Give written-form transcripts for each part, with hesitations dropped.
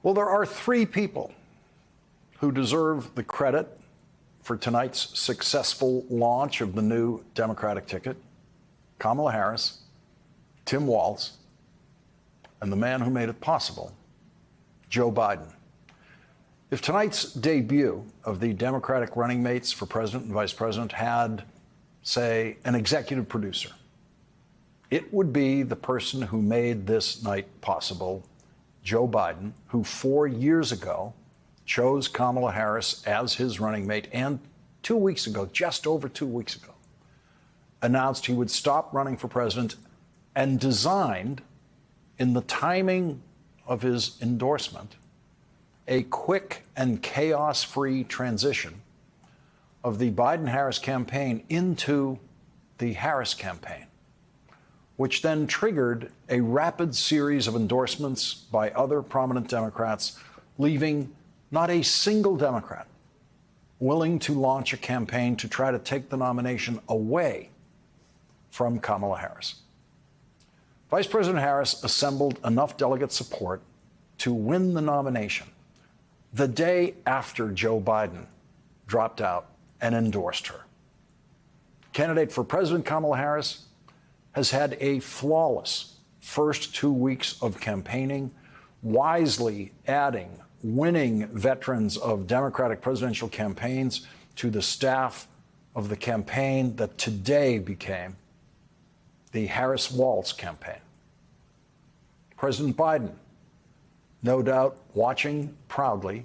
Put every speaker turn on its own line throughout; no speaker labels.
Well, there are three people who deserve the credit for tonight's successful launch of the new Democratic ticket: Kamala Harris, Tim Walz, and the man who made it possible, Joe Biden. If tonight's debut of the Democratic running mates for president and vice president had, say, an executive producer, it would be the person who made this night possible, Joe Biden, who 4 years ago chose Kamala Harris as his running mate, and 2 weeks ago, just over 2 weeks ago, announced he would stop running for president and designed, in the timing of his endorsement, a quick and chaos-free transition of the Biden-Harris campaign into the Harris campaign, which then triggered a rapid series of endorsements by other prominent Democrats, leaving not a single Democrat willing to launch a campaign to try to take the nomination away from Kamala Harris. Vice President Harris assembled enough delegate support to win the nomination the day after Joe Biden dropped out and endorsed her. Candidate for President Kamala Harris has had a flawless first 2 weeks of campaigning, wisely adding winning veterans of Democratic presidential campaigns to the staff of the campaign that today became the Harris-Walz campaign. President Biden, no doubt watching proudly,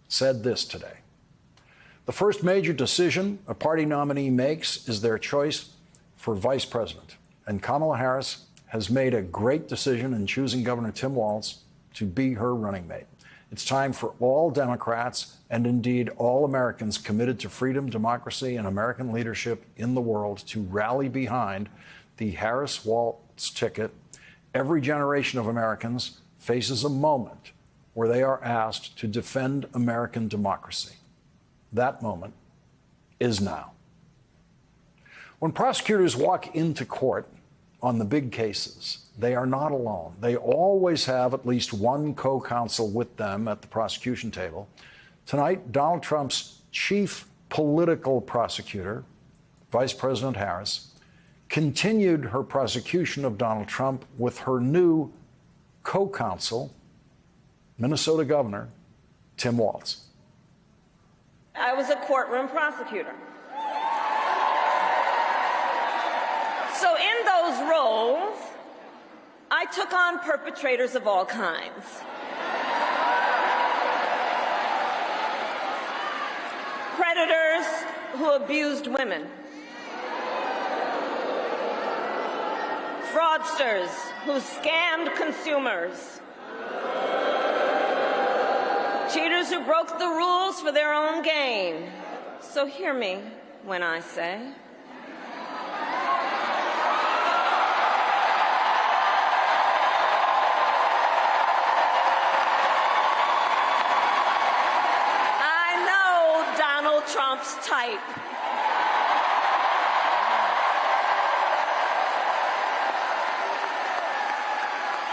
said this today: "The first major decision a party nominee makes is their choice for vice president. And Kamala Harris has made a great decision in choosing Governor Tim Walz to be her running mate. It's time for all Democrats, and indeed all Americans committed to freedom, democracy, and American leadership in the world, to rally behind the Harris-Walz ticket. Every generation of Americans faces a moment where they are asked to defend American democracy. That moment is now." When prosecutors walk into court on the big cases, they are not alone. They always have at least one co-counsel with them at the prosecution table. Tonight, Donald Trump's chief political prosecutor, Vice President Harris, continued her prosecution of Donald Trump with her new co-counsel, Minnesota Governor Tim Walz.
I was a courtroom prosecutor. So in those roles, I took on perpetrators of all kinds. Predators who abused women. Fraudsters who scammed consumers. Cheaters who broke the rules for their own gain. So hear me when I say, Trump's type.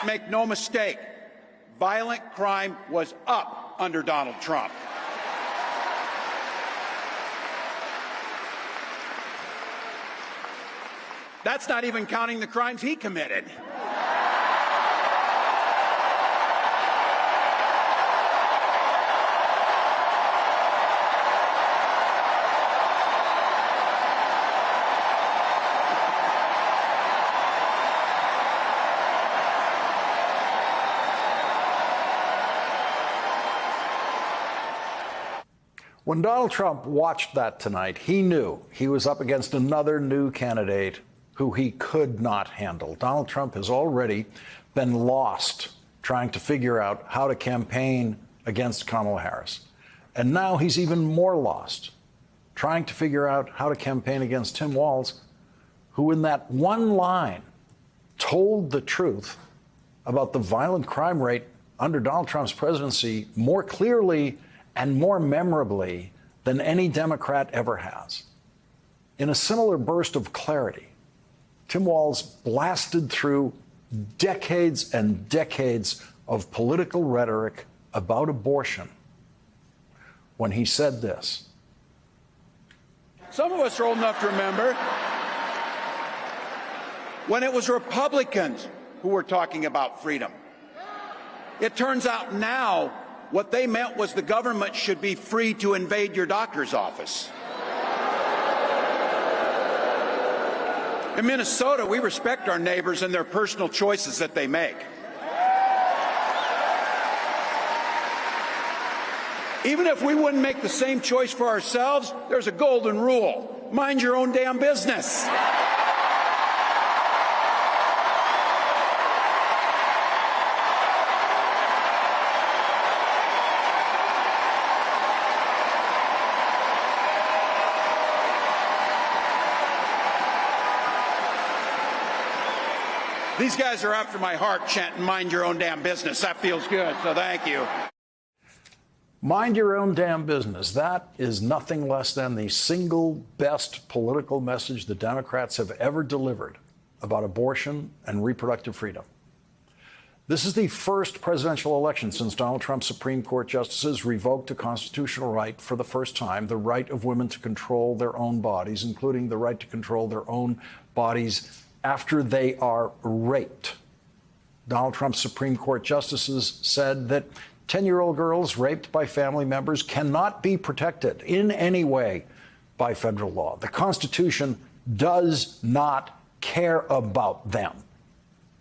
Make no mistake, violent crime was up under Donald Trump. That's not even counting the crimes he committed.
When Donald Trump watched that tonight, he knew he was up against another new candidate who he could not handle. Donald Trump has already been lost trying to figure out how to campaign against Kamala Harris. And now he's even more lost trying to figure out how to campaign against Tim Walz, who in that one line told the truth about the violent crime rate under Donald Trump's presidency more clearly and more memorably than any Democrat ever has. In a similar burst of clarity, Tim Walz blasted through decades and decades of political rhetoric about abortion when he said this.
Some of us are old enough to remember when it was Republicans who were talking about freedom. It turns out now what they meant was the government should be free to invade your doctor's office. In Minnesota, we respect our neighbors and their personal choices that they make. Even if we wouldn't make the same choice for ourselves, there's a golden rule. Mind your own damn business. These guys are after my heart chanting, mind your own damn business. That feels good, so thank you.
Mind your own damn business. That is nothing less than the single best political message the Democrats have ever delivered about abortion and reproductive freedom. This is the first presidential election since Donald Trump's Supreme Court justices revoked a constitutional right for the first time, the right of women to control their own bodies, including the right to control their own bodies after they are raped. Donald Trump's Supreme Court justices said that 10-year-old girls raped by family members cannot be protected in any way by federal law. The Constitution does not care about them,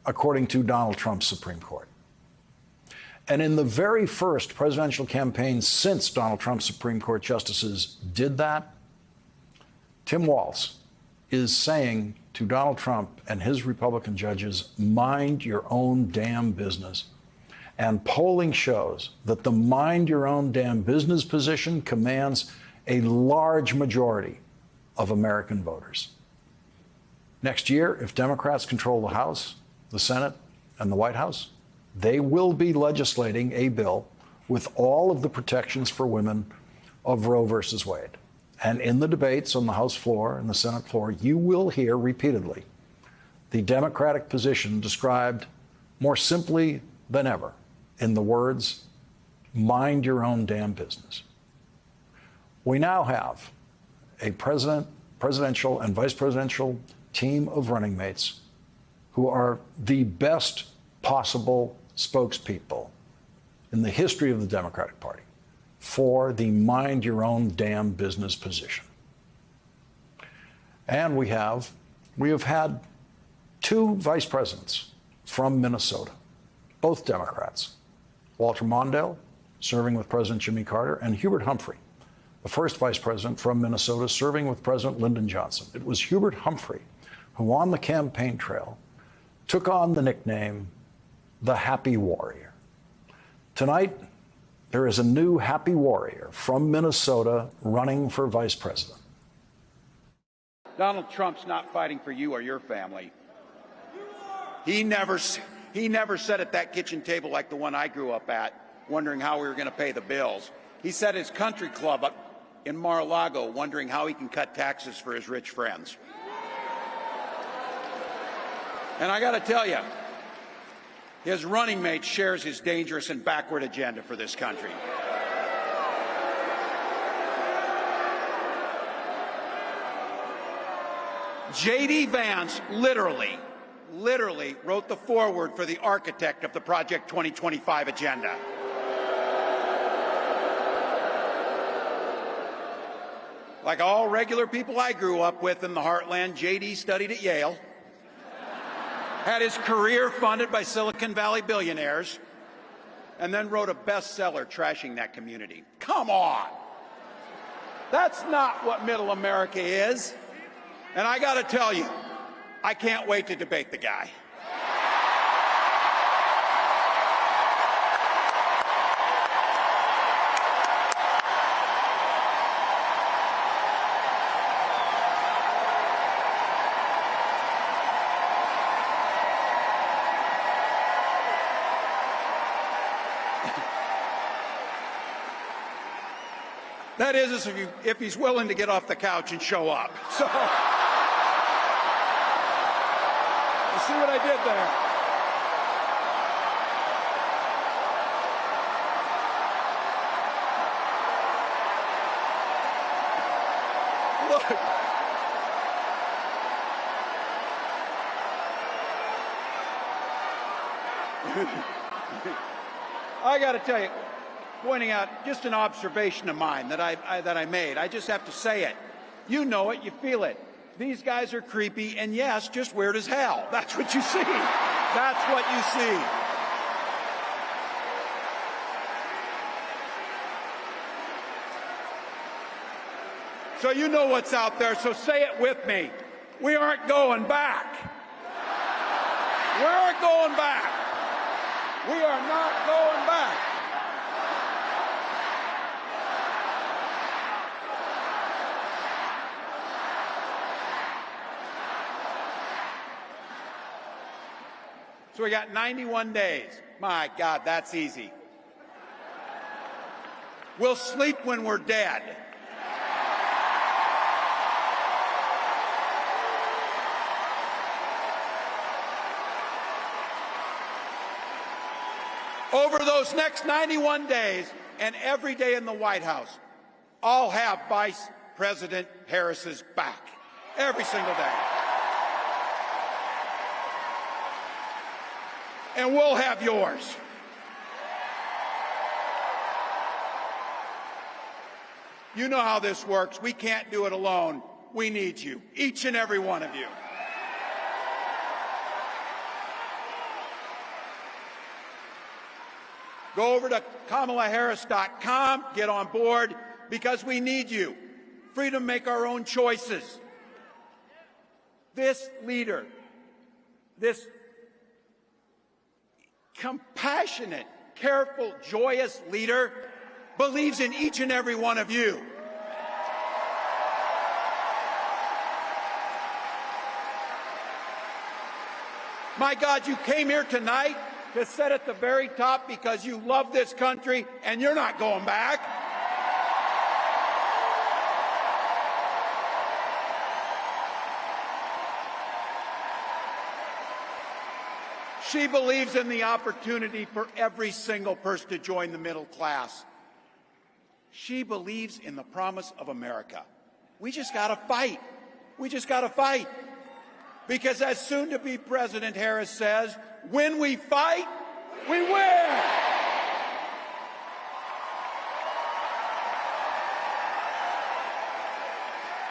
according to Donald Trump's Supreme Court. And in the very first presidential campaign since Donald Trump's Supreme Court justices did that, Tim Walz is saying to Donald Trump and his Republican judges, mind your own damn business. And polling shows that the mind your own damn business position commands a large majority of American voters. Next year, if Democrats control the House, the Senate, and the White House, they will be legislating a bill with all of the protections for women of Roe versus Wade. And in the debates on the House floor and the Senate floor, you will hear repeatedly the Democratic position described more simply than ever in the words, mind your own damn business. We now have a presidential and vice presidential team of running mates who are the best possible spokespeople in the history of the Democratic Party for the mind your own damn business position. And we have had two vice presidents from Minnesota, both Democrats, Walter Mondale, serving with President Jimmy Carter, and Hubert Humphrey, the first vice president from Minnesota, serving with President Lyndon Johnson. It was Hubert Humphrey who, on the campaign trail, took on the nickname the Happy Warrior. Tonight, there is a new Happy Warrior from Minnesota running for vice president.
Donald Trump's not fighting for you or your family. He never sat at that kitchen table like the one I grew up at, wondering how we were going to pay the bills. He sat at his country club up in Mar-a-Lago, wondering how he can cut taxes for his rich friends. And I got to tell you, his running mate shares his dangerous and backward agenda for this country. J.D. Vance literally wrote the foreword for the architect of the Project 2025 agenda. Like all regular people I grew up with in the heartland, J.D. studied at Yale, had his career funded by Silicon Valley billionaires, and then wrote a bestseller trashing that community. Come on! That's not what middle America is. And I got to tell you, I can't wait to debate the guy. That is, if he's willing to get off the couch and show up. So, you see what I did there? Look. I got to tell you, pointing out just an observation of mine that I made. I just have to say it. You know it, you feel it. These guys are creepy, and yes, just weird as hell. That's what you see. That's what you see. So you know what's out there, so say it with me. We aren't going back. We aren't going back. We are not going back. So we got 91 days. My God, that's easy. We'll sleep when we're dead. Over those next 91 days and every day in the White House, I'll have Vice President Harris's back. Every single day. And we'll have yours. You know how this works. We can't do it alone. We need you, each and every one of you. Go over to KamalaHarris.com, get on board, because we need you. Freedom to make our own choices. This leader, this compassionate, careful, joyous leader believes in each and every one of you. My God, you came here tonight to sit at the very top because you love this country and you're not going back. She believes in the opportunity for every single person to join the middle class. She believes in the promise of America. We just got to fight. We just got to fight. Because as soon-to-be President Harris says, when we fight, we win.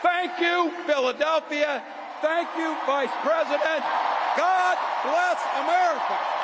Thank you, Philadelphia. Thank you, Vice President. God bless America.